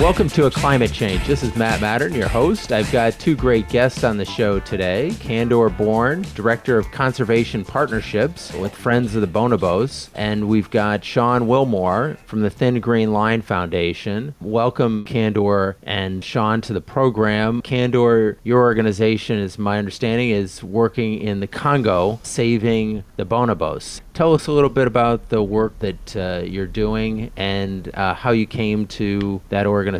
Welcome to A Climate Change. This is Matt Matern, your host. I've got two great guests on the show today. Candor Bourne, Director of Conservation Partnerships with Friends of the Bonobos. And we've got Sean Willmore from the Thin Green Line Foundation. Welcome, Candor and Sean, to the program. Candor, your organization, is my understanding, is working in the Congo, saving the bonobos. Tell us a little bit about the work that you're doing and how you came to that organization.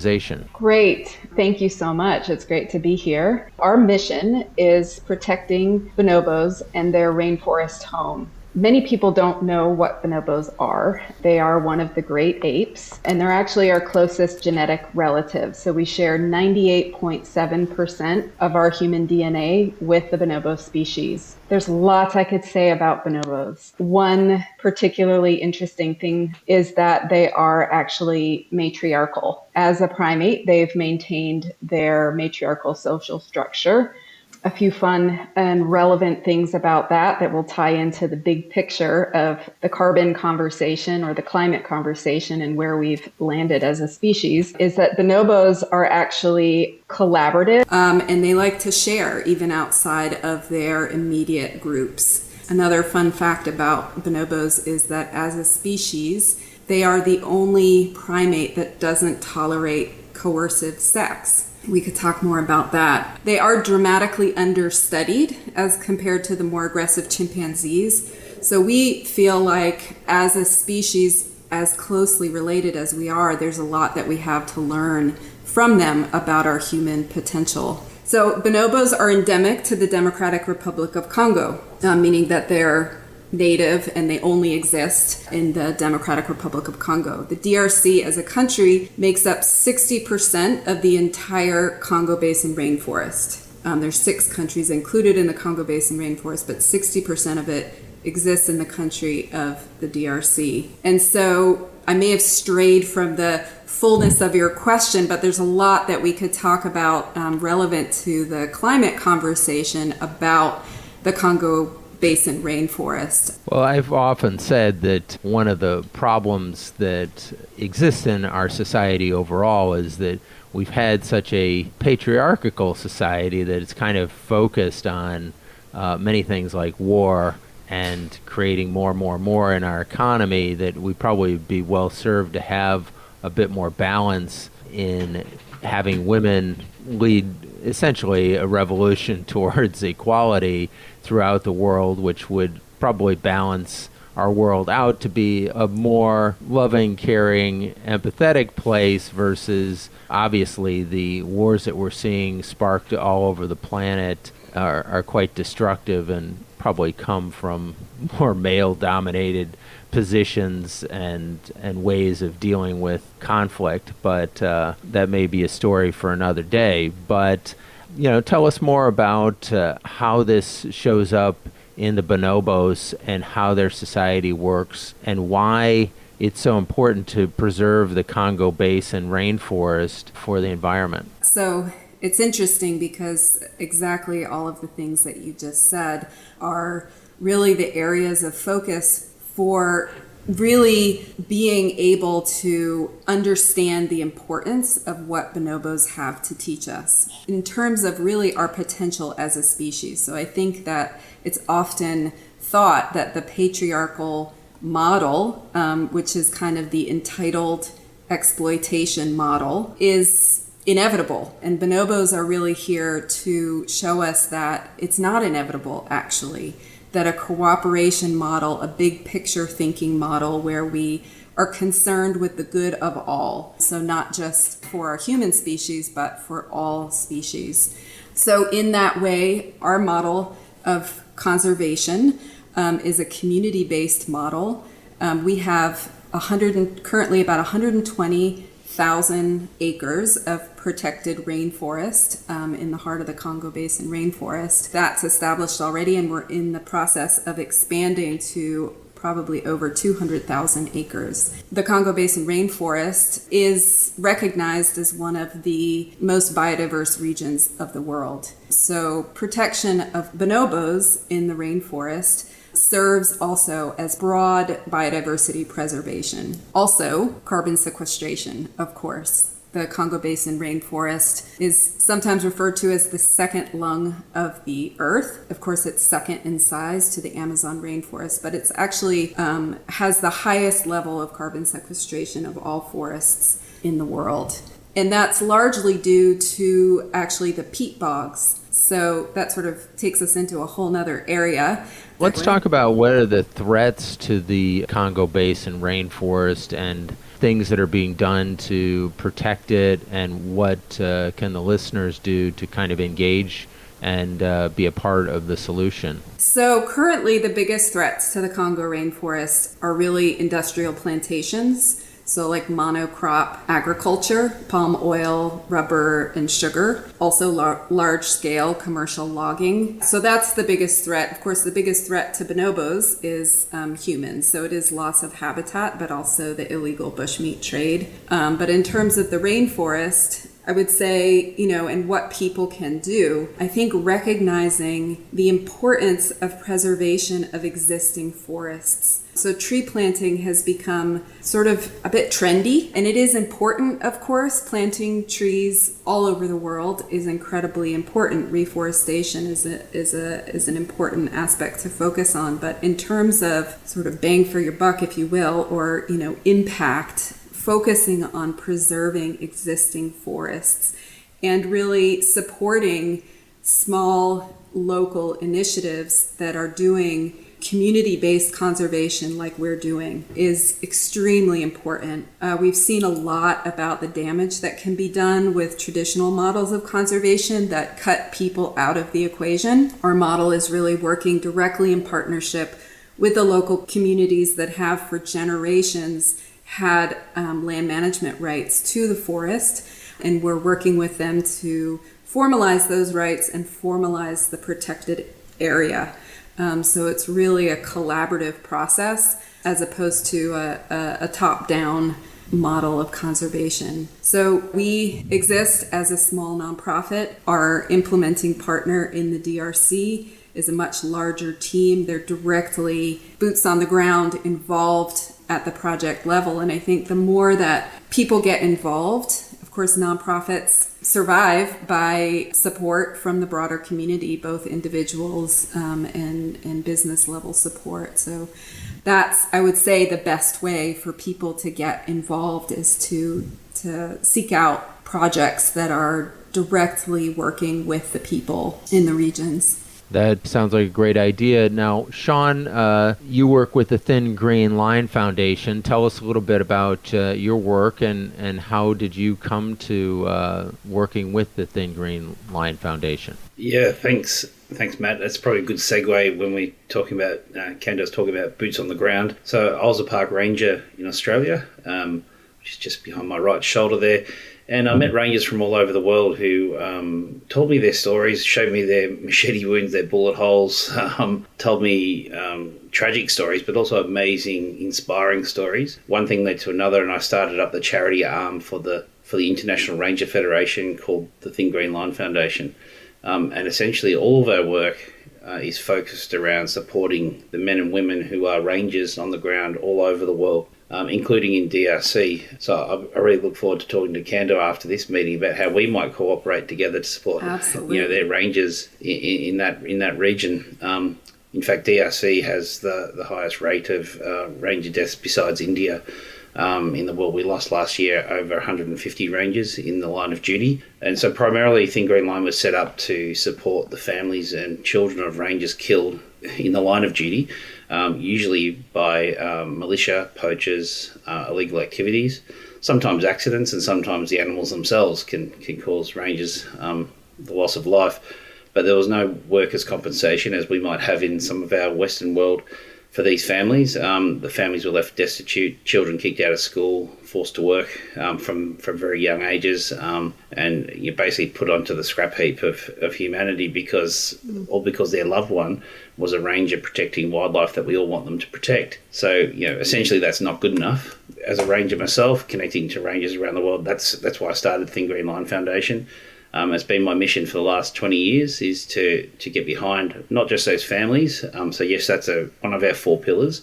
Great. Thank you so much. It's great to be here. Our mission is protecting bonobos and their rainforest home. Many people don't know what bonobos are. They are one of the great apes, and they're actually our closest genetic relative. So we share 98.7% of our human DNA with the bonobo species. There's lots I could say about bonobos. One particularly interesting thing is that they are actually matriarchal. As a primate, they've maintained their matriarchal social structure. A few fun and relevant things about that will tie into the big picture of the carbon conversation or the climate conversation and where we've landed as a species is that bonobos are actually collaborative and they like to share even outside of their immediate groups. Another fun fact about bonobos is that as a species, they are the only primate that doesn't tolerate coercive sex. We could talk more about that. They are dramatically understudied as compared to the more aggressive chimpanzees. So we feel like as a species, as closely related as we are, there's a lot that we have to learn from them about our human potential. So bonobos are endemic to the Democratic Republic of Congo, meaning that they're native and they only exist in the Democratic Republic of Congo. The DRC as a country makes up 60% of the entire Congo Basin rainforest. There's 6 countries included in the Congo Basin rainforest, but 60% of it exists in the country of the DRC. And so I may have strayed from the fullness of your question, but there's a lot that we could talk about relevant to the climate conversation about the Congo Basin rainforest. Well, I've often said that one of the problems that exists in our society overall is that we've had such a patriarchal society that it's kind of focused on many things like war and creating more in our economy, that we probably would be well served to have a bit more balance in having women lead essentially a revolution towards equality throughout the world, which would probably balance our world out to be a more loving, caring, empathetic place versus obviously the wars that we're seeing sparked all over the planet are quite destructive and probably come from more male-dominated positions and ways of dealing with conflict, but that may be a story for another day. But tell us more about how this shows up in the bonobos and how their society works and why it's so important to preserve the Congo Basin rainforest for the environment. So it's interesting because exactly all of the things that you just said are really the areas of focus for really being able to understand the importance of what bonobos have to teach us in terms of really our potential as a species. So I think that it's often thought that the patriarchal model, which is kind of the entitled exploitation model, is inevitable. And bonobos are really here to show us that it's not inevitable, actually. That a cooperation model, a big picture thinking model where we are concerned with the good of all. So not just for our human species, but for all species. So in that way, our model of conservation is a community-based model. We have currently about 120,000 acres of protected rainforest in the heart of the Congo Basin rainforest. That's established already, and we're in the process of expanding to probably over 200,000 acres. The Congo Basin rainforest is recognized as one of the most biodiverse regions of the world. So protection of bonobos in the rainforest serves also as broad biodiversity preservation. Also, carbon sequestration, of course. The Congo Basin rainforest is sometimes referred to as the second lung of the earth. Of course, it's second in size to the Amazon rainforest, but it's actually has the highest level of carbon sequestration of all forests in the world. And that's largely due to actually the peat bogs. So that sort of takes us into a whole nother area. Let's talk about what are the threats to the Congo Basin rainforest and things that are being done to protect it, and what can the listeners do to kind of engage and be a part of the solution? So currently the biggest threats to the Congo rainforest are really industrial plantations. So like monocrop agriculture, palm oil, rubber, and sugar. Also large-scale commercial logging. So that's the biggest threat. Of course, the biggest threat to bonobos is humans. So it is loss of habitat, but also the illegal bushmeat trade. But in terms of the rainforest, I would say, and what people can do, I think recognizing the importance of preservation of existing forests. So tree planting has become sort of a bit trendy, and it is important, of course. Planting trees all over the world is incredibly important. Reforestation is an important aspect to focus on. But in terms of sort of bang for your buck, if you will, or, impact, focusing on preserving existing forests and really supporting small local initiatives that are doing community-based conservation like we're doing is extremely important. We've seen a lot about the damage that can be done with traditional models of conservation that cut people out of the equation. Our model is really working directly in partnership with the local communities that have for generations had land management rights to the forest, and we're working with them to formalize those rights and formalize the protected area. So it's really a collaborative process as opposed to a top-down model of conservation. So we exist as a small nonprofit. Our implementing partner in the DRC is a much larger team. They're directly boots on the ground involved at the project level. And I think the more that people get involved, of course, nonprofits survive by support from the broader community, both individuals and business level support. So that's, I would say, the best way for people to get involved is to seek out projects that are directly working with the people in the regions. That sounds like a great idea. Now, Sean, you work with the Thin Green Line Foundation. Tell us a little bit about your work and how did you come to working with the Thin Green Line Foundation? Yeah, thanks, Matt. That's probably a good segue when we're talking about, Candor's talking about boots on the ground. So I was a park ranger in Australia, which is just behind my right shoulder there. And I met rangers from all over the world who told me their stories, showed me their machete wounds, their bullet holes, told me tragic stories, but also amazing, inspiring stories. One thing led to another, and I started up the charity arm for the International Ranger Federation called the Thin Green Line Foundation. And essentially all of our work is focused around supporting the men and women who are rangers on the ground all over the world. Including in DRC. So I really look forward to talking to Candor after this meeting about how we might cooperate together to support their rangers in that region. In fact, DRC has the highest rate of ranger deaths besides India in the world. We lost last year over 150 rangers in the line of duty. And so primarily Thin Green Line was set up to support the families and children of rangers killed in the line of duty, usually by militia, poachers, illegal activities, sometimes accidents, and sometimes the animals themselves can cause rangers the loss of life. But there was no workers' compensation, as we might have in some of our Western world, for these families. The families were left destitute, children kicked out of school, forced to work from very young ages, and you're basically put onto the scrap heap of humanity because their loved one was a ranger protecting wildlife that we all want them to protect. So, essentially that's not good enough. As a ranger myself, connecting to rangers around the world, that's why I started Thin Green Line Foundation. It's been my mission for the last 20 years is to get behind not just those families. So yes, that's one of our 4 pillars,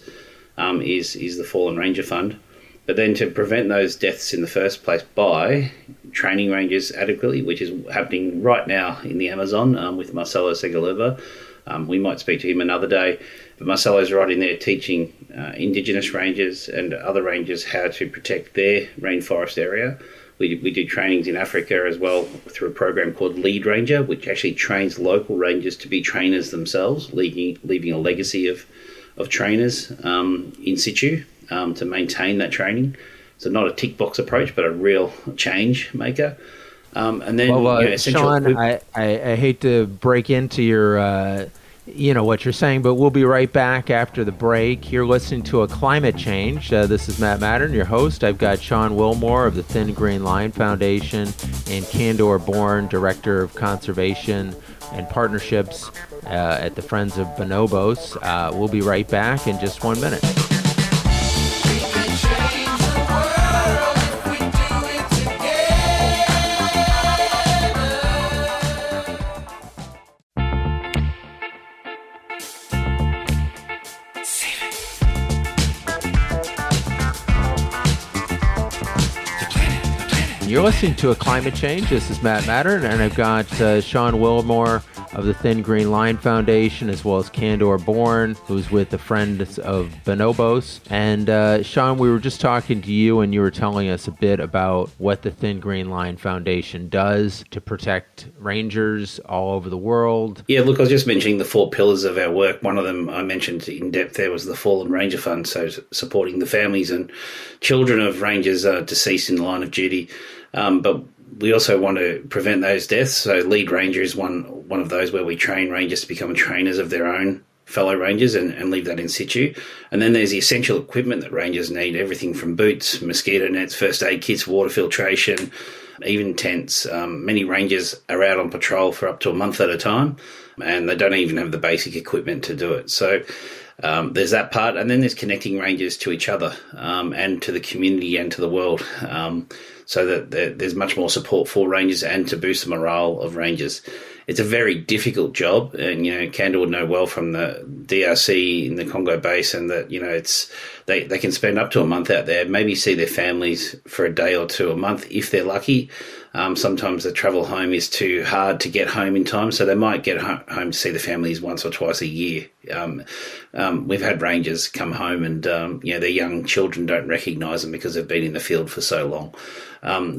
is the Fallen Ranger Fund. But then to prevent those deaths in the first place by training rangers adequately, which is happening right now in the Amazon with Marcelo Segalova. We might speak to him another day, but Marcelo's right in there teaching Indigenous rangers and other rangers how to protect their rainforest area. We do trainings in Africa as well through a program called Lead Ranger, which actually trains local rangers to be trainers themselves, leaving a legacy of trainers in situ to maintain that training. So not a tick box approach, but a real change maker. And then, Sean, I hate to break into your, what you're saying, but we'll be right back after the break. You're listening to A Climate Change. This is Matt Matern, your host. I've got Sean Willmore of the Thin Green Line Foundation and Candor Bourne, Director of Conservation and Partnerships at the Friends of Bonobos. We'll be right back in just 1 minute. You're listening to A Climate Change. This is Matt Matern, and I've got Sean Willmore of the Thin Green Line Foundation, as well as Candor Bourne, who's with the Friends of Bonobos. And Sean, we were just talking to you, and you were telling us a bit about what the Thin Green Line Foundation does to protect rangers all over the world. Yeah, look, I was just mentioning the 4 pillars of our work. One of them I mentioned in depth there was the Fallen Ranger Fund, so supporting the families and children of rangers deceased in the line of duty. But we also want to prevent those deaths. So Lead Ranger is one of those where we train rangers to become trainers of their own fellow rangers and leave that in situ. And then there's the essential equipment that rangers need, everything from boots, mosquito nets, first aid kits, water filtration, even tents. Many rangers are out on patrol for up to a month at a time, and they don't even have the basic equipment to do it. So there's that part, and then there's connecting rangers to each other and to the community and to the world, so that there's much more support for rangers and to boost the morale of rangers. It's a very difficult job, and Candor would know well from the DRC in the Congo Basin that it's they can spend up to a month out there, maybe see their families for a day or two a month if they're lucky. Sometimes the travel home is too hard to get home in time, so they might get home to see the families once or twice a year. We've had rangers come home and their young children don't recognise them because they've been in the field for so long.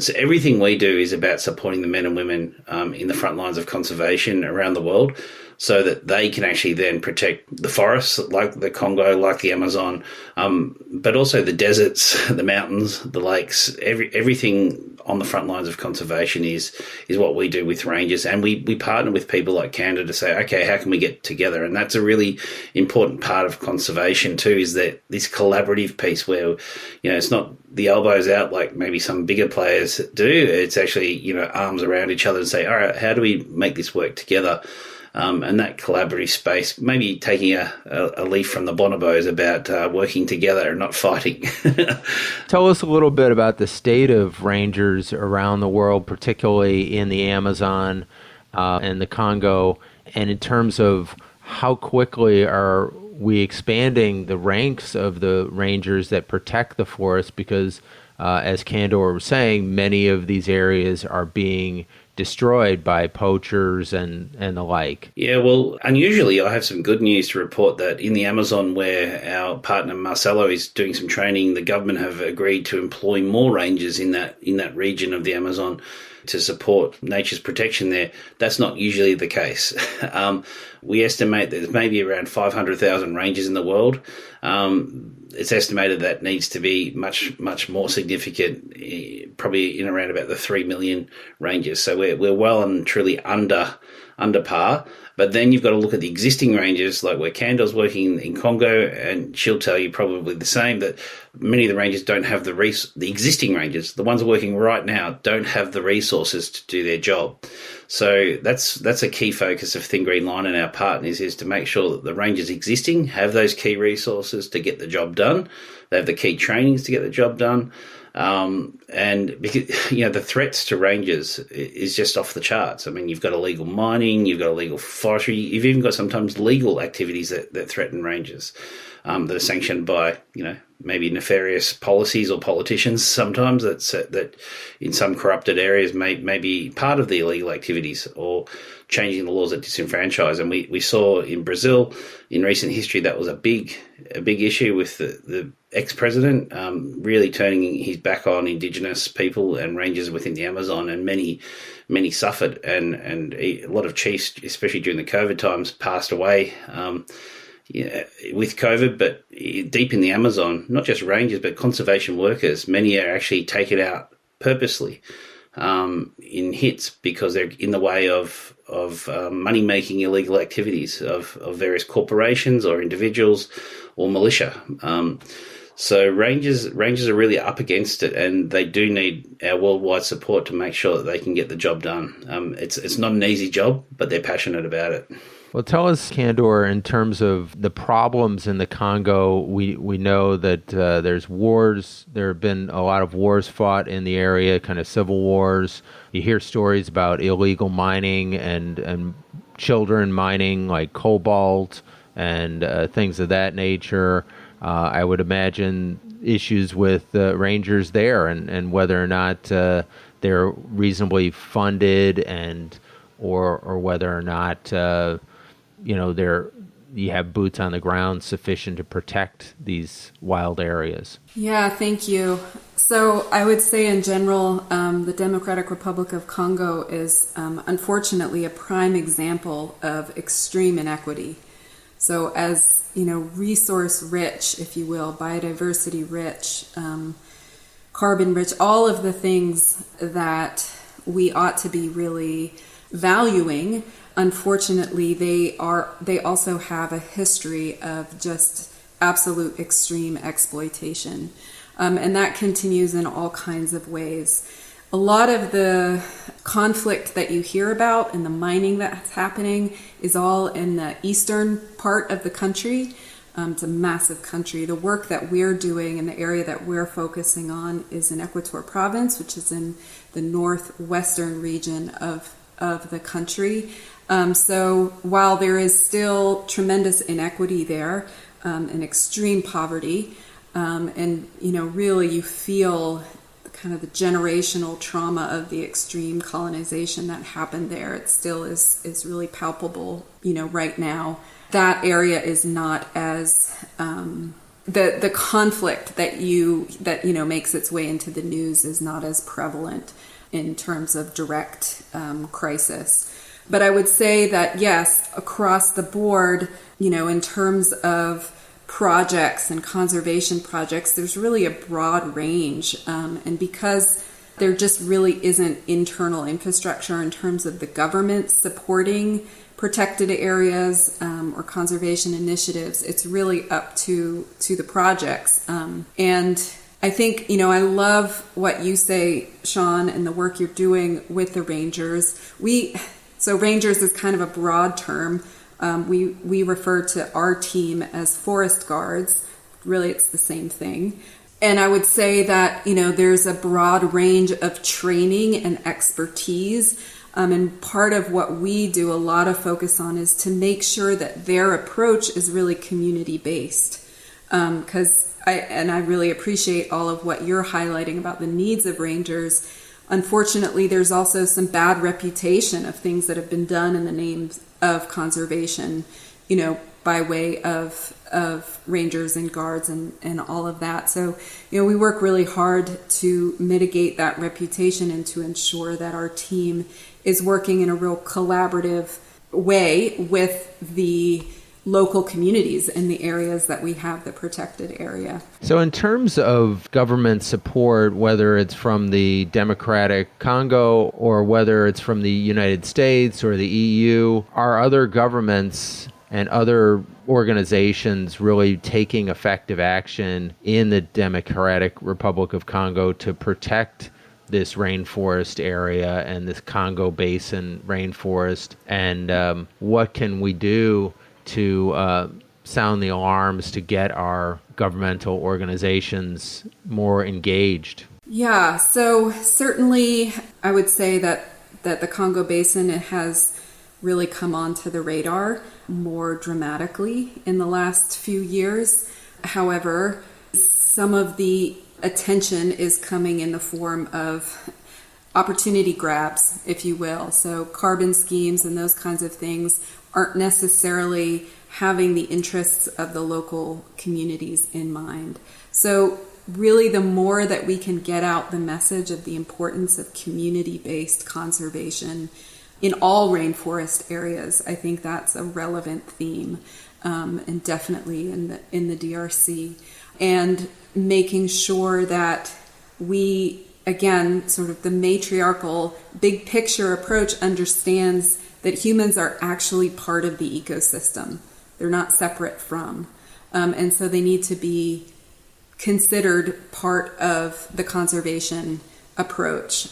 So everything we do is about supporting the men and women in the front lines of conservation around the world, so that they can actually then protect the forests like the Congo, like the Amazon, but also the deserts, the mountains, the lakes. Everything on the front lines of conservation is what we do with rangers, and we partner with people like Candor to say, okay, how can we get together? And that's a really important part of conservation too, is that this collaborative piece where it's not the elbows out like maybe some bigger players do. It's actually arms around each other and say, all right, how do we make this work together? And that collaborative space, maybe taking a leaf from the Bonobos about working together and not fighting. Tell us a little bit about the state of rangers around the world, particularly in the Amazon and the Congo, and in terms of how quickly are we expanding the ranks of the rangers that protect the forest, because as Candor was saying, many of these areas are being destroyed by poachers and the like. Yeah, well, unusually I have some good news to report that in the Amazon, where our partner Marcelo is doing some training, the government have agreed to employ more rangers in that region of the Amazon to support nature's protection there. That's not usually the case. We estimate there's maybe around 500,000 rangers in the world. It's estimated that needs to be much, much more significant, probably in around about the 3 million rangers. So we're well and truly under par. But then you've got to look at the existing rangers, like where Candor's working in Congo, and she'll tell you probably the same, that many of the rangers don't have the existing rangers, the ones working right now, don't have the resources to do their job. So that's a key focus of Thin Green Line and our partners, is to make sure that the rangers existing have those key resources to get the job done. They have the key trainings to get the job done. And because, the threats to rangers is just off the charts. I mean, you've got illegal mining, you've got illegal forestry, you've even got sometimes legal activities that threaten rangers, that are sanctioned by, maybe nefarious policies or politicians sometimes that in some corrupted areas may be part of the illegal activities or changing the laws that disenfranchise. And we saw in Brazil in recent history that was a big issue with the ex-president really turning his back on indigenous people and rangers within the Amazon, and many suffered, and a lot of chiefs, especially during the COVID times, passed away with COVID. But deep in the Amazon, not just rangers but conservation workers, many are actually taken out purposely in hits because they're in the way of money-making illegal activities of various corporations or individuals or militia. So rangers are really up against it, and they do need our worldwide support to make sure that they can get the job done. It's not an easy job, but they're passionate about it. Well, tell us, Candor, in terms of the problems in the Congo. We know that there's wars. There have been a lot of wars fought in the area, kind of civil wars. You hear stories about illegal mining and children mining like cobalt and things of that nature. I would imagine issues with rangers there and whether or not they're reasonably funded or whether or not you have boots on the ground sufficient to protect these wild areas. Yeah, thank you. So I would say in general, the Democratic Republic of Congo is unfortunately a prime example of extreme inequity. So as resource rich, if you will, biodiversity rich, carbon rich, all of the things that we ought to be really valuing, unfortunately, they also have a history of just absolute extreme exploitation. And that continues in all kinds of ways. A lot of the conflict that you hear about and the mining that's happening is all in the eastern part of the country. It's a massive country. The work that we're doing and the area that we're focusing on is in Equator Province, which is in the northwestern region of the country. So while there is still tremendous inequity there, and extreme poverty, and really you feel kind of the generational trauma of the extreme colonization that happened there, it still is really palpable, right now. That area is not as the conflict that makes its way into the news is not as prevalent in terms of direct crisis. But I would say that yes, across the board, in terms of projects and conservation projects, there's really a broad range. And because there just really isn't internal infrastructure in terms of the government supporting protected areas or conservation initiatives, it's really up to the projects. And I think, I love what you say, Sean, and the work you're doing with the rangers. So rangers is kind of a broad term. We refer to our team as forest guards. Really, it's the same thing. And I would say that, there's a broad range of training and expertise. And part of what we do a lot of focus on is to make sure that their approach is really community-based. Because I really appreciate all of what you're highlighting about the needs of rangers. Unfortunately, there's also some bad reputation of things that have been done in the name of conservation, by way of rangers and guards and all of that. So, we work really hard to mitigate that reputation and to ensure that our team is working in a real collaborative way with the local communities in the areas that we have the protected area. So in terms of government support, whether it's from the Democratic Congo or whether it's from the United States or the EU, are other governments and other organizations really taking effective action in the Democratic Republic of Congo to protect this rainforest area and this Congo Basin rainforest? And what can we do to sound the alarms to get our governmental organizations more engaged? Yeah, so certainly I would say that the Congo Basin, it has really come onto the radar more dramatically in the last few years. However, some of the attention is coming in the form of opportunity grabs, if you will. So carbon schemes and those kinds of things aren't necessarily having the interests of the local communities in mind. So really, the more that we can get out the message of the importance of community-based conservation in all rainforest areas, I think that's a relevant theme, and definitely in the DRC. And making sure that we, again, sort of the matriarchal big picture approach understands that humans are actually part of the ecosystem. They're not separate from. And so they need to be considered part of the conservation approach.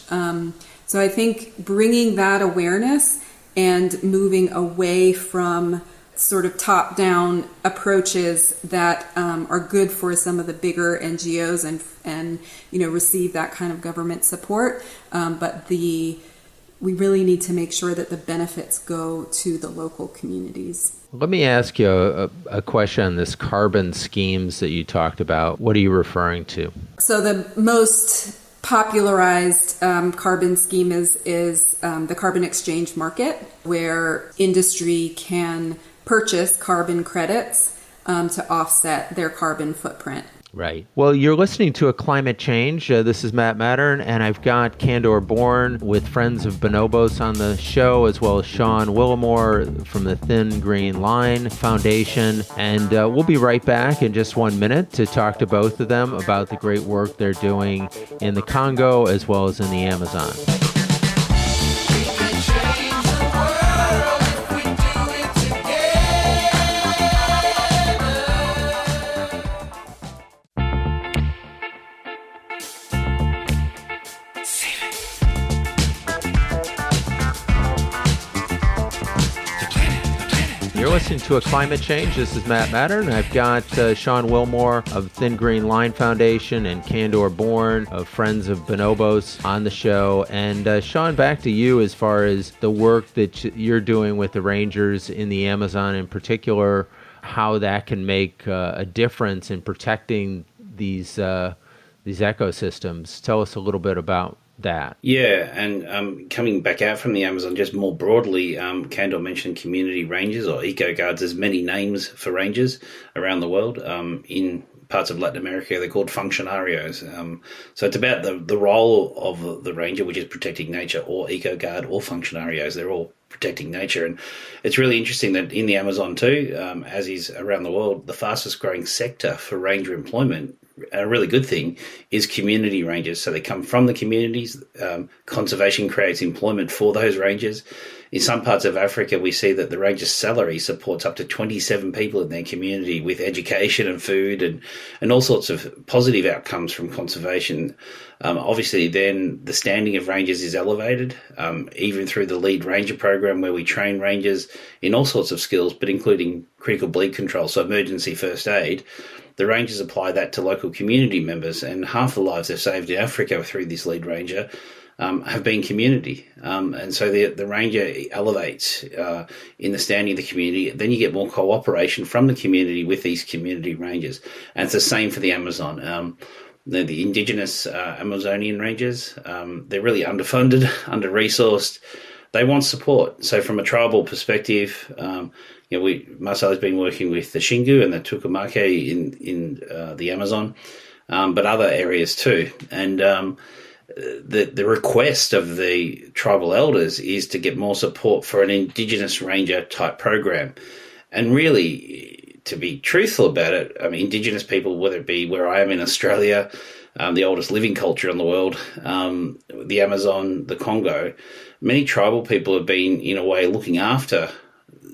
So I think bringing that awareness and moving away from sort of top-down approaches that are good for some of the bigger NGOs and receive that kind of government support, but we really need to make sure that the benefits go to the local communities. Let me ask you a question on this carbon schemes that you talked about. What are you referring to? So the most popularized carbon scheme is the carbon exchange market, where industry can purchase carbon credits to offset their carbon footprint. Right. Well, you're listening to A Climate Change. This is Matt Matern, and I've got Candor Bourne with Friends of Bonobos on the show, as well as Sean Willmore from the Thin Green Line Foundation. And we'll be right back in just 1 minute to talk to both of them about the great work they're doing in the Congo as well as in the Amazon. You're listening to A Climate Change. This is Matt Matern. I've got Sean Willmore of Thin Green Line Foundation and Candor Bourne of Friends of Bonobos on the show. And Sean, back to you as far as the work that you're doing with the rangers in the Amazon in particular, how that can make a difference in protecting these ecosystems. Tell us a little bit about that. Yeah, and coming back out from the Amazon, just more broadly, Candor mentioned community rangers or eco guards. There's many names for rangers around the world. In parts of Latin America, they're called functionarios. So it's about the role of the ranger, which is protecting nature, or eco guard or functionarios. They're all protecting nature. And it's really interesting that in the Amazon too, as is around the world, the fastest growing sector for ranger employment, a really good thing, is community rangers. So they come from the communities. Conservation creates employment for those rangers. In some parts of Africa, we see that the ranger's salary supports up to 27 people in their community with education and food and all sorts of positive outcomes from conservation. Obviously, then the standing of rangers is elevated, even through the Lead Ranger program, where we train rangers in all sorts of skills, but including critical bleed control, so emergency first aid. The rangers apply that to local community members, and half the lives they've saved in Africa through this Lead Ranger have been community. And so the ranger elevates in the standing of the community. Then you get more cooperation from the community with these community rangers. And it's the same for the Amazon. The indigenous Amazonian rangers, they're really underfunded, under-resourced. They want support. So from a tribal perspective, Marcel has been working with the Xingu and the Tucumake in the Amazon, but other areas too. And the request of the tribal elders is to get more support for an indigenous ranger type program. And really, to be truthful about it, I mean, indigenous people, whether it be where I am in Australia, the oldest living culture in the world, the Amazon, the Congo, many tribal people have been, in a way, looking after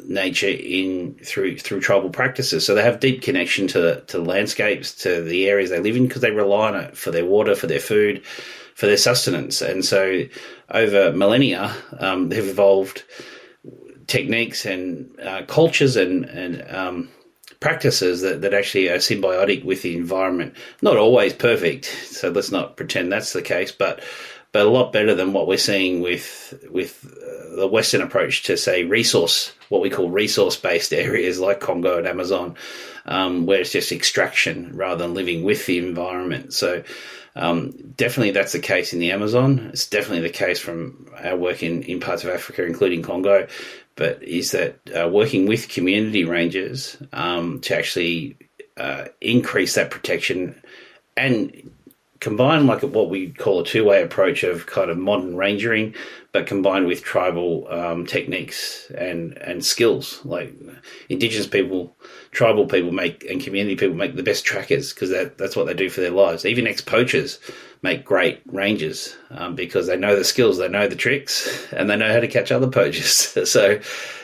nature through tribal practices. So they have deep connection to landscapes, to the areas they live in, because they rely on it for their water, for their food, for their sustenance. And so over millennia, they've evolved techniques and cultures and practices that actually are symbiotic with the environment. Not always perfect, so let's not pretend that's the case, but a lot better than what we're seeing with the Western approach to, say, what we call resource-based areas like Congo and Amazon, where it's just extraction rather than living with the environment. So definitely that's the case in the Amazon. It's definitely the case from our work in parts of Africa, including Congo, but is that working with community rangers to actually increase that protection and combine like what we call a two-way approach of kind of modern rangering, but combined with tribal techniques and skills. Like Indigenous people, tribal people and community people make the best trackers because that's what they do for their lives. Even ex-poachers make great rangers because they know the skills, they know the tricks, and they know how to catch other poachers. So,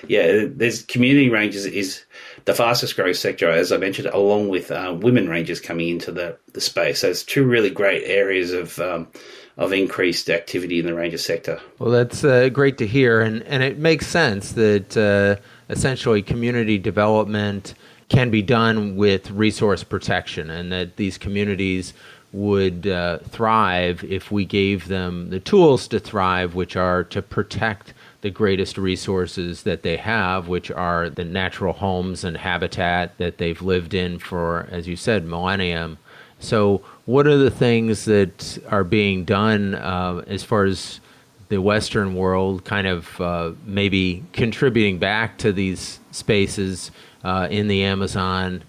yeah, there's community rangers is the fastest growth sector, as I mentioned, along with women rangers coming into the space. So it's two really great areas of increased activity in the ranger sector. Well, that's great to hear, and it makes sense that essentially community development can be done with resource protection, and that these communities would thrive if we gave them the tools to thrive, which are to protect the greatest resources that they have, which are the natural homes and habitat that they've lived in for, as you said, millennium. So what are the things that are being done as far as the Western world kind of maybe contributing back to these spaces in the Amazon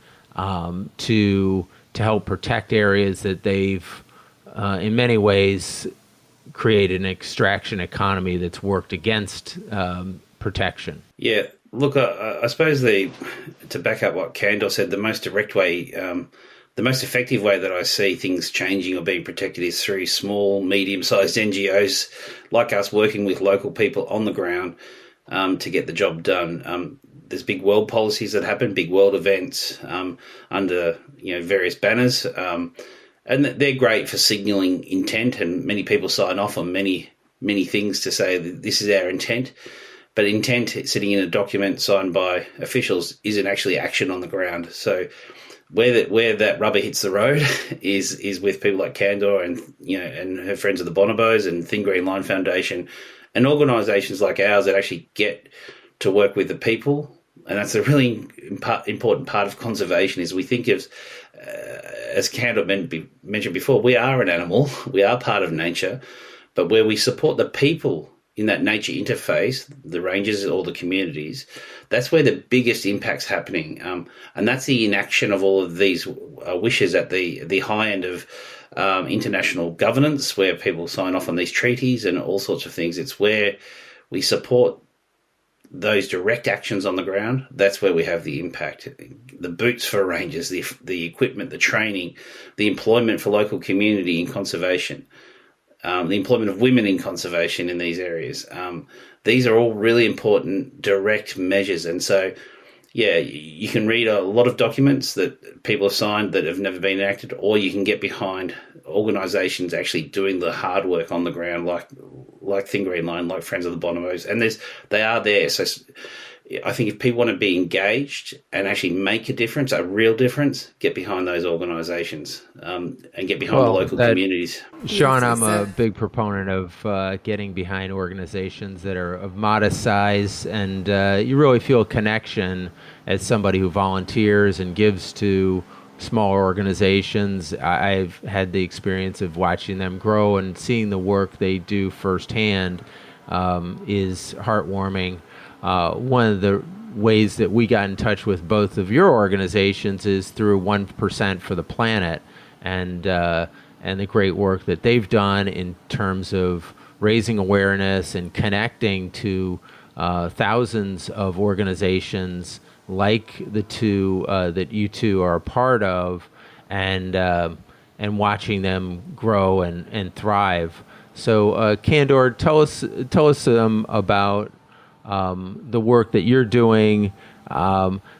to help protect areas that they've in many ways created an extraction economy that's worked against protection? Yeah, look, I suppose to back up what Candor said, the most direct way, the most effective way that I see things changing or being protected is through small, medium-sized NGOs like us working with local people on the ground to get the job done. There's big world policies that happen, big world events under various banners, and they're great for signalling intent, and many people sign off on many things to say that this is our intent. But intent sitting in a document signed by officials isn't actually action on the ground. So where that rubber hits the road is with people like Candor and her friends of the Bonobos and Thin Green Line Foundation and organisations like ours that actually get to work with the people. And that's a really important part of conservation. Is we think of, as Candor mentioned before, we are an animal, we are part of nature, but where we support the people in that nature interface, the rangers or the communities, that's where the biggest impact's happening. And that's the inaction of all of these wishes at the high end of international governance, where people sign off on these treaties and all sorts of things. It's where we support those direct actions on the ground. That's where we have the impact. The boots for rangers, the equipment, the training, the employment for local community in conservation, the employment of women in conservation in these areas. These are all really important direct measures. And so, yeah, you can read a lot of documents that people have signed that have never been enacted, or you can get behind organisations actually doing the hard work on the ground, like Thin Green Line, like Friends of the Bonobos. And they are there. So I think if people want to be engaged and actually make a difference, a real difference, get behind those organisations and get behind the local communities. Sean, I'm a big proponent of getting behind organizations that are of modest size, and you really feel a connection as somebody who volunteers and gives to smaller organizations. I've had the experience of watching them grow and seeing the work they do firsthand is heartwarming. One of the ways that we got in touch with both of your organizations is through 1% for the Planet, and the great work that they've done in terms of raising awareness and connecting to thousands of organizations like the two that you two are a part of, and watching them grow and thrive. So, Candor, tell us about the work that you're doing,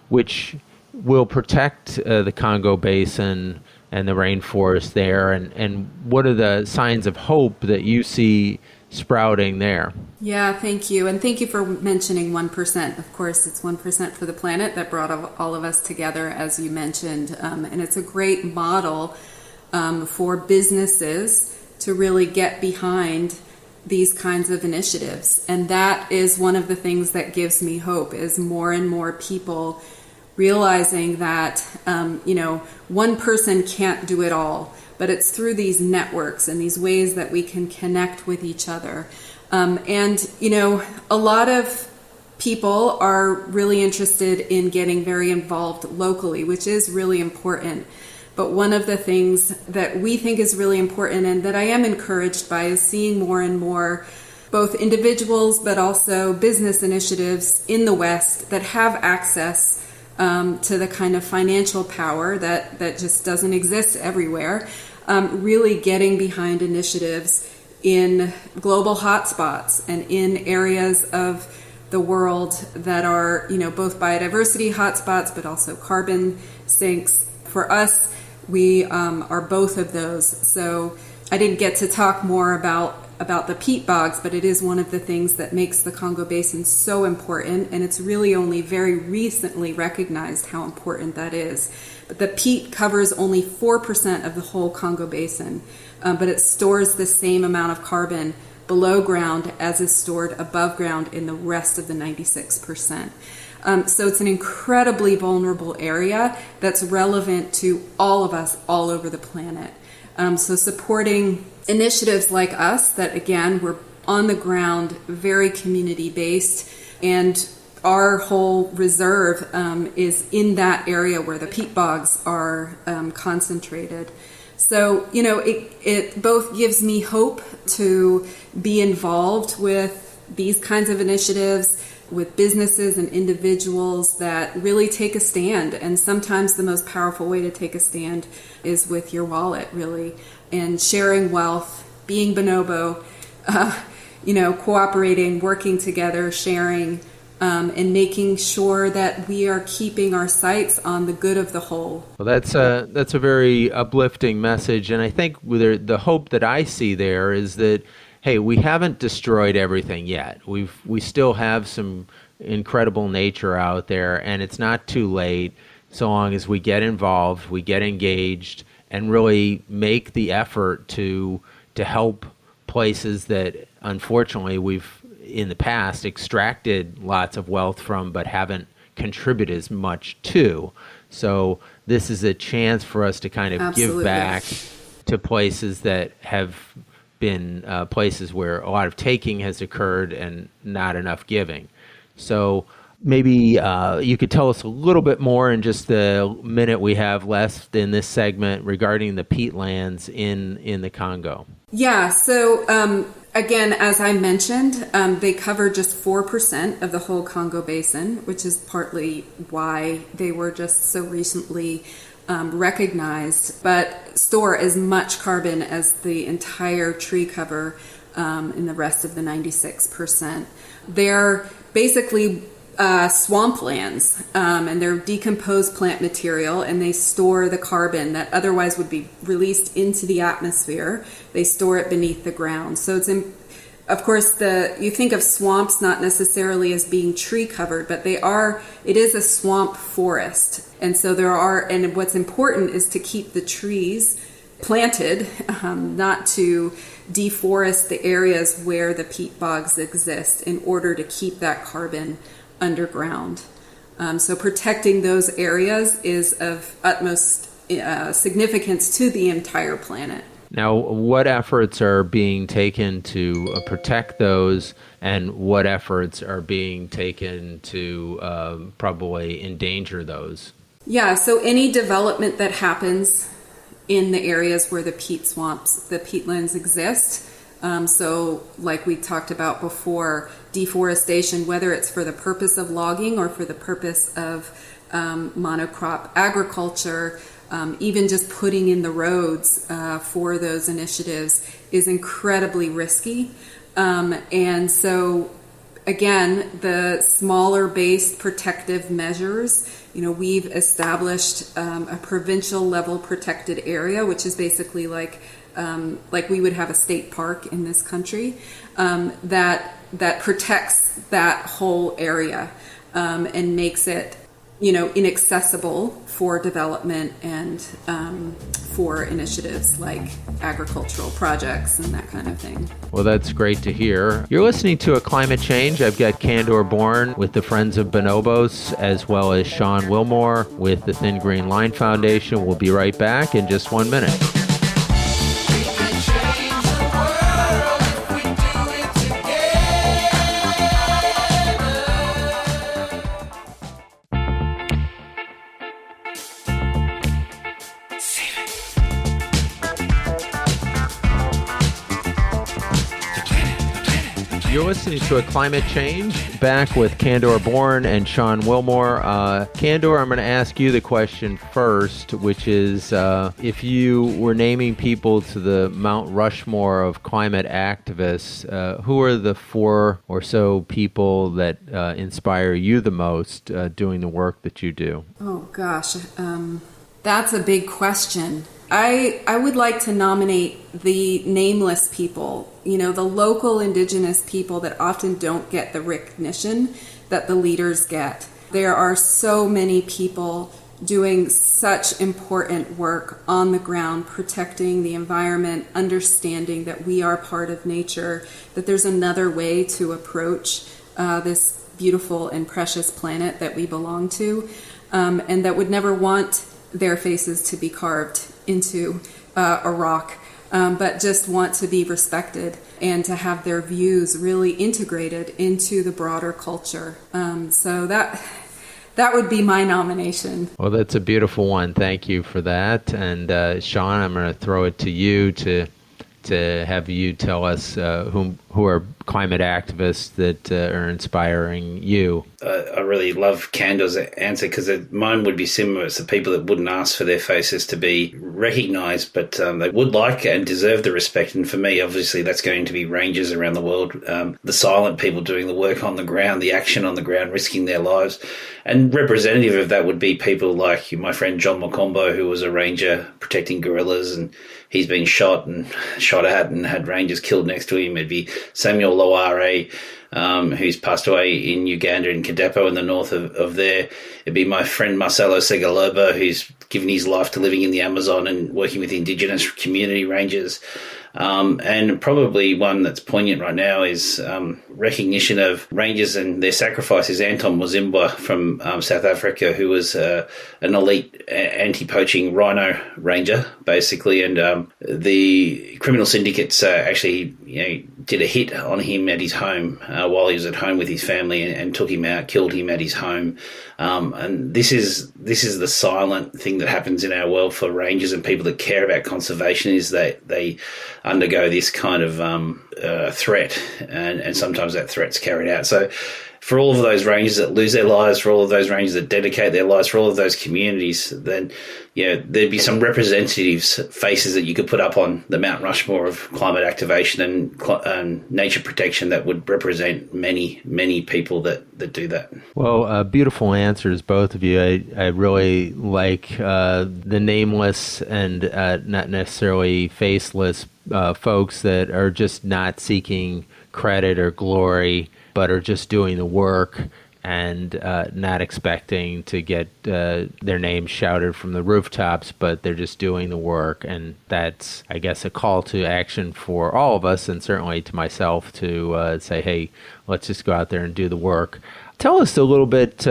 which will protect the Congo Basin and the rainforest there, and what are the signs of hope that you see sprouting there. Yeah, thank you. And thank you for mentioning 1%. Of course, it's 1% for the planet that brought all of us together, as you mentioned. And it's a great model for businesses to really get behind these kinds of initiatives. And that is one of the things that gives me hope, is more and more people realizing that, one person can't do it all, but it's through these networks and these ways that we can connect with each other. A lot of people are really interested in getting very involved locally, which is really important. But one of the things that we think is really important and that I am encouraged by is seeing more and more both individuals but also business initiatives in the West that have access to the kind of financial power that just doesn't exist everywhere, really getting behind initiatives in global hotspots and in areas of the world that are, both biodiversity hotspots but also carbon sinks. For us, we are both of those. So I didn't get to talk more about the peat bogs, but it is one of the things that makes the Congo Basin so important, and it's really only very recently recognized how important that is. But the peat covers only 4% of the whole Congo Basin, but it stores the same amount of carbon below ground as is stored above ground in the rest of the 96%. So it's an incredibly vulnerable area that's relevant to all of us all over the planet. So supporting initiatives like us that, again, we're on the ground, very community-based, and our whole reserve is in that area where the peat bogs are concentrated. So, it both gives me hope to be involved with these kinds of initiatives, with businesses and individuals that really take a stand. And sometimes the most powerful way to take a stand is with your wallet, really, and sharing wealth, being bonobo, cooperating, working together, sharing, and making sure that we are keeping our sights on the good of the whole. Well, that's a very uplifting message. And I think the hope that I see there is that, hey, we haven't destroyed everything yet. We still have some incredible nature out there, and it's not too late so long as we get involved, we get engaged, and really make the effort to help places that unfortunately we've in the past extracted lots of wealth from but haven't contributed as much to. So this is a chance for us to kind of Absolutely. Give back to places that have been places where a lot of taking has occurred and not enough giving. So maybe you could tell us a little bit more in just the minute we have left in this segment regarding the peatlands in the Congo. Yeah, so again, as I mentioned, they cover just 4% of the whole Congo Basin, which is partly why they were just so recently recognized, but store as much carbon as the entire tree cover in the rest of the 96%. They're basically swamplands, and they're decomposed plant material, and they store the carbon that otherwise would be released into the atmosphere. They store it beneath the ground. So it's of course, you think of swamps not necessarily as being tree covered, but it is a swamp forest. And so and what's important is to keep the trees planted, not to deforest the areas where the peat bogs exist in order to keep that carbon underground. So protecting those areas is of utmost significance to the entire planet. Now, what efforts are being taken to protect those, and what efforts are being taken to probably endanger those? Yeah, so any development that happens in the areas where the peatlands exist, so like we talked about before, deforestation, whether it's for the purpose of logging or for the purpose of monocrop agriculture, even just putting in the roads for those initiatives is incredibly risky. And so, again, the smaller based protective measures, we've established a provincial level protected area, which is basically like like we would have a state park in this country, that protects that whole area, and makes it, inaccessible for development and for initiatives like agricultural projects and that kind of thing. Well, that's great to hear. You're listening to A Climate Change. I've got Candor Bourne with the Friends of Bonobos, as well as Sean Willmore with the Thin Green Line Foundation. We'll be right back in just 1 minute. You're listening to A Climate Change, back with Candor Bourne and Sean Willmore. Candor, I'm going to ask you the question first, which is if you were naming people to the Mount Rushmore of climate activists, who are the 4 or so people that inspire you the most doing the work that you do? Oh, gosh. That's a big question. I would like to nominate the nameless people, the local indigenous people that often don't get the recognition that the leaders get. There are so many people doing such important work on the ground, protecting the environment, understanding that we are part of nature, that there's another way to approach this beautiful and precious planet that we belong to, and that would never want their faces to be carved into a rock, but just want to be respected and to have their views really integrated into the broader culture. So that would be my nomination. Well, that's a beautiful one. Thank you for that. And Sean, I'm going to throw it to you to have you tell us who are climate activists that are inspiring you. I really love Candor's answer, because mine would be similar. It's the people that wouldn't ask for their faces to be recognised, but they would like and deserve the respect. And for me, obviously, that's going to be rangers around the world, the silent people doing the work on the ground, the action on the ground, risking their lives. And representative of that would be people like my friend John Macombo, who was a ranger protecting gorillas, and he's been shot at and had rangers killed next to him. It'd be Samuel Loare, who's passed away in Uganda, in Kadepo in the north of there. It'd be my friend Marcelo Segaloba, who's given his life to living in the Amazon and working with indigenous community rangers. And probably one that's poignant right now is recognition of rangers and their sacrifices. Anton Muzimba from South Africa, who was an elite anti-poaching rhino ranger, basically, and the criminal syndicates actually did a hit on him at his home while he was at home with his family, and took him out, killed him at his home. And this is the silent thing that happens in our world for rangers and people that care about conservation, is that they undergo this kind of threat, and sometimes that threat's carried out. So for all of those rangers that lose their lives, for all of those rangers that dedicate their lives, for all of those communities, then there'd be some representatives, faces that you could put up on the Mount Rushmore of climate activation and nature protection that would represent many, many people that do that. Well, beautiful answers, both of you. I really like the nameless and not necessarily faceless folks that are just not seeking credit or glory, but are just doing the work and not expecting to get their names shouted from the rooftops, but they're just doing the work. And that's, I guess, a call to action for all of us, and certainly to myself, to say, hey, let's just go out there and do the work. Tell us a little bit,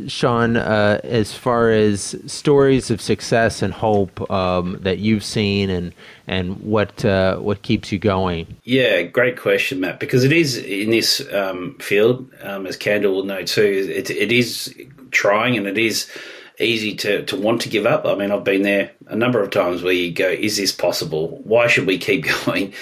Sean, as far as stories of success and hope that you've seen, and what keeps you going. Yeah, great question, Matt, because it is in this field, as Candor will know too, it is trying, and it is easy to want to give up. I mean, I've been there a number of times where you go, is this possible? Why should we keep going?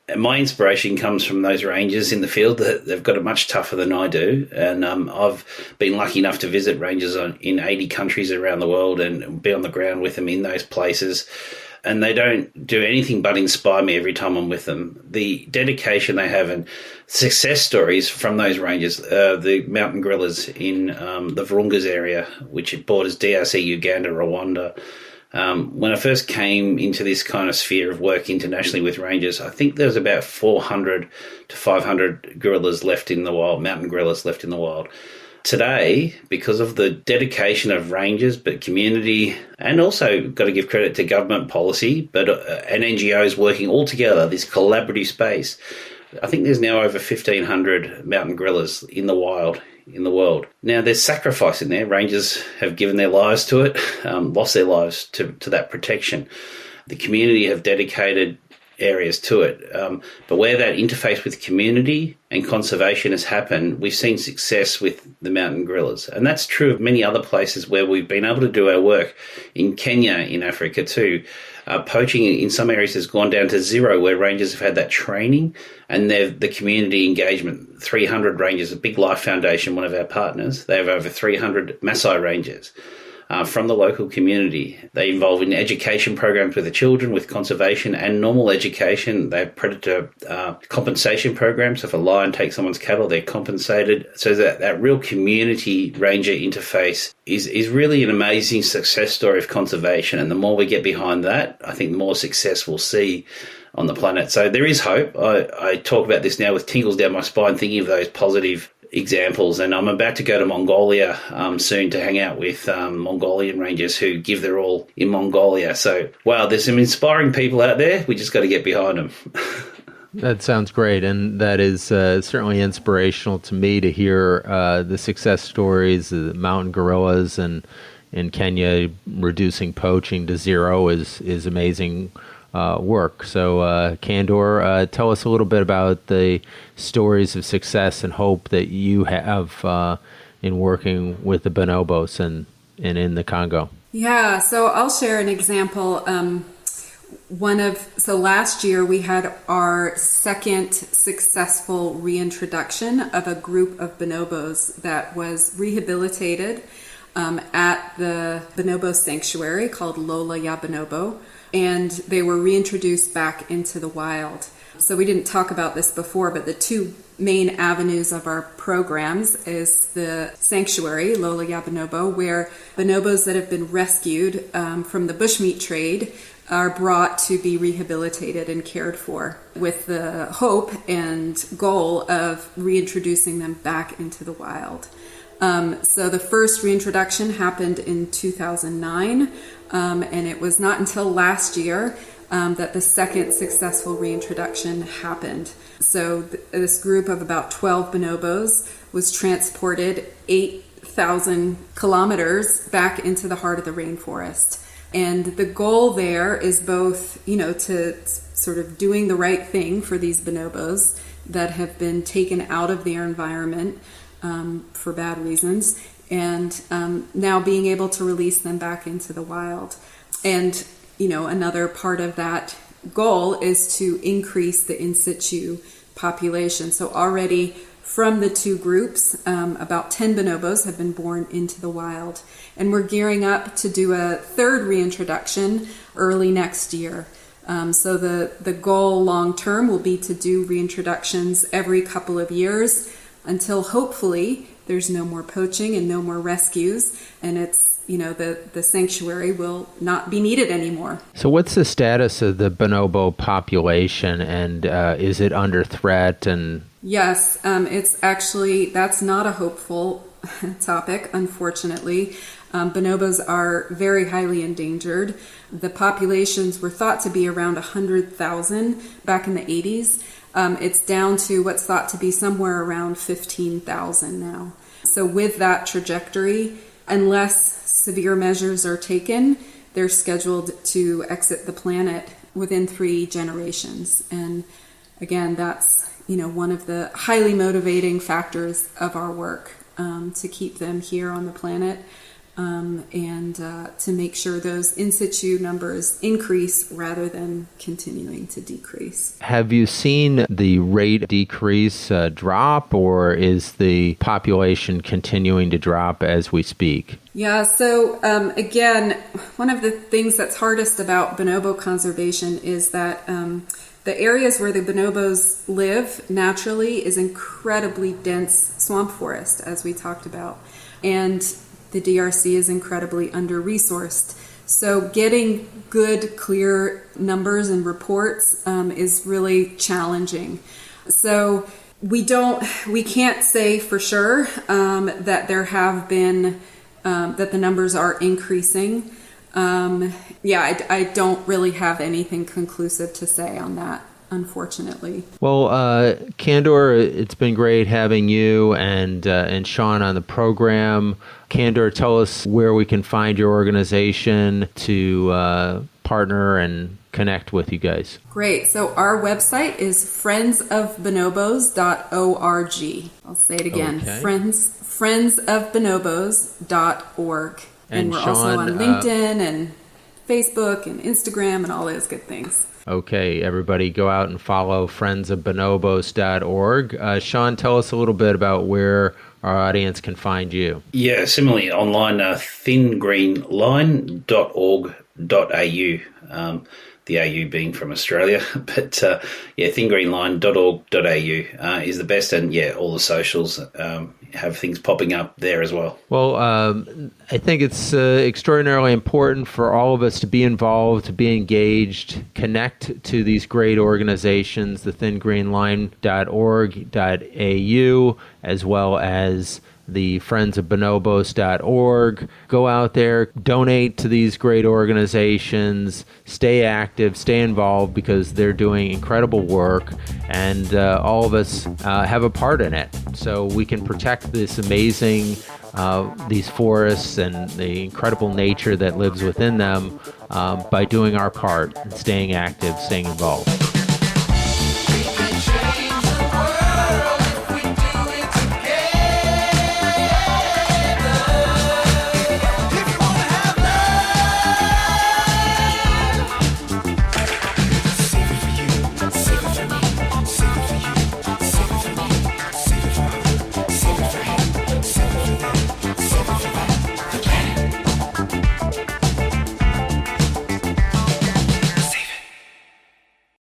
And my inspiration comes from those rangers in the field that they've got it much tougher than I do. And I've been lucky enough to visit rangers in 80 countries around the world and be on the ground with them in those places. And they don't do anything but inspire me every time I'm with them. The dedication they have and success stories from those rangers, the mountain gorillas in the Virungas area, which borders DRC, Uganda, Rwanda, When I first came into this kind of sphere of work internationally with rangers, I think there was about 400 to 500 gorillas left in the wild, mountain gorillas left in the wild. Today, because of the dedication of rangers, but community, and also got to give credit to government policy, but and NGOs working all together, this collaborative space, I think there's now over 1,500 mountain gorillas in the wild in the world. Now, there's sacrifice in there. Rangers have given their lives to it, lost their lives to that protection. The community have dedicated areas to it. But where that interface with community and conservation has happened, we've seen success with the mountain gorillas. And that's true of many other places where we've been able to do our work. In Kenya, in Africa too, poaching in some areas has gone down to zero, where rangers have had that training and the community engagement. 300 rangers, a Big Life Foundation, one of our partners, they have over 300 Maasai rangers. From the local community. They involve in education programs with the children, with conservation and normal education. They have predator compensation programs. So if a lion takes someone's cattle, they're compensated. So that real community ranger interface is really an amazing success story of conservation. And the more we get behind that, I think the more success we'll see on the planet. So there is hope. I talk about this now with tingles down my spine, thinking of those positive examples, and I'm about to go to Mongolia soon to hang out with Mongolian rangers who give their all in Mongolia. So, wow, there's some inspiring people out there. We just got to get behind them. That sounds great, and that is certainly inspirational to me to hear the success stories of the mountain gorillas and in Kenya reducing poaching to zero is amazing work. So, Candor, tell us a little bit about the stories of success and hope that you have in working with the bonobos and in the Congo. Yeah, so I'll share an example. Last year we had our second successful reintroduction of a group of bonobos that was rehabilitated at the bonobo sanctuary called Lola Ya Bonobo, and they were reintroduced back into the wild. So we didn't talk about this before, but the two main avenues of our programs is the sanctuary, Lola Ya Bonobo, where bonobos that have been rescued from the bushmeat trade are brought to be rehabilitated and cared for, with the hope and goal of reintroducing them back into the wild. So the first reintroduction happened in 2009, and it was not until last year that the second successful reintroduction happened. So this group of about 12 bonobos was transported 8,000 kilometers back into the heart of the rainforest. And the goal there is both, to sort of doing the right thing for these bonobos that have been taken out of their environment for bad reasons, and now being able to release them back into the wild. And, another part of that goal is to increase the in situ population. So already from the two groups, about 10 bonobos have been born into the wild. And we're gearing up to do a third reintroduction early next year. So the goal long term will be to do reintroductions every couple of years until hopefully there's no more poaching and no more rescues, and it's the sanctuary will not be needed anymore. So what's the status of the bonobo population, and is it under threat? And yes, it's actually, that's not a hopeful topic, unfortunately. Bonobos are very highly endangered. The populations were thought to be around 100,000 back in the 80s. It's down to what's thought to be somewhere around 15,000 now. So with that trajectory, unless severe measures are taken, they're scheduled to exit the planet within 3 generations. And again, that's one of the highly motivating factors of our work, to keep them here on the planet. And to make sure those in situ numbers increase rather than continuing to decrease. Have you seen the rate decrease drop, or is the population continuing to drop as we speak? Yeah, so again, one of the things that's hardest about bonobo conservation is that the areas where the bonobos live naturally is incredibly dense swamp forest, as we talked about. And the DRC is incredibly under-resourced. So getting good, clear numbers and reports is really challenging. So we can't say for sure that there have been, that the numbers are increasing. I don't really have anything conclusive to say on that, unfortunately. Well, Candor, it's been great having you and Sean on the program. Candor, tell us where we can find your organization to partner and connect with you guys. Great. So our website is friendsofbonobos.org. I'll say it again. Okay. friendsofbonobos.org. And we're Sean, also on LinkedIn and Facebook and Instagram and all those good things. Okay, everybody go out and follow friendsofbonobos.org. Sean, tell us a little bit about where our audience can find you. Yeah, similarly online, thingreenline.org.au. The AU being from Australia, but thingreenline.org.au is the best, and all the socials have things popping up there as well. Well, I think it's extraordinarily important for all of us to be involved, to be engaged, connect to these great organizations, the thingreenline.org.au, as well as the friendsofbonobos.org. Go out there, donate to these great organizations, stay active, stay involved, because they're doing incredible work, and all of us have a part in it. So we can protect this amazing, these forests and the incredible nature that lives within them by doing our part and staying active, staying involved.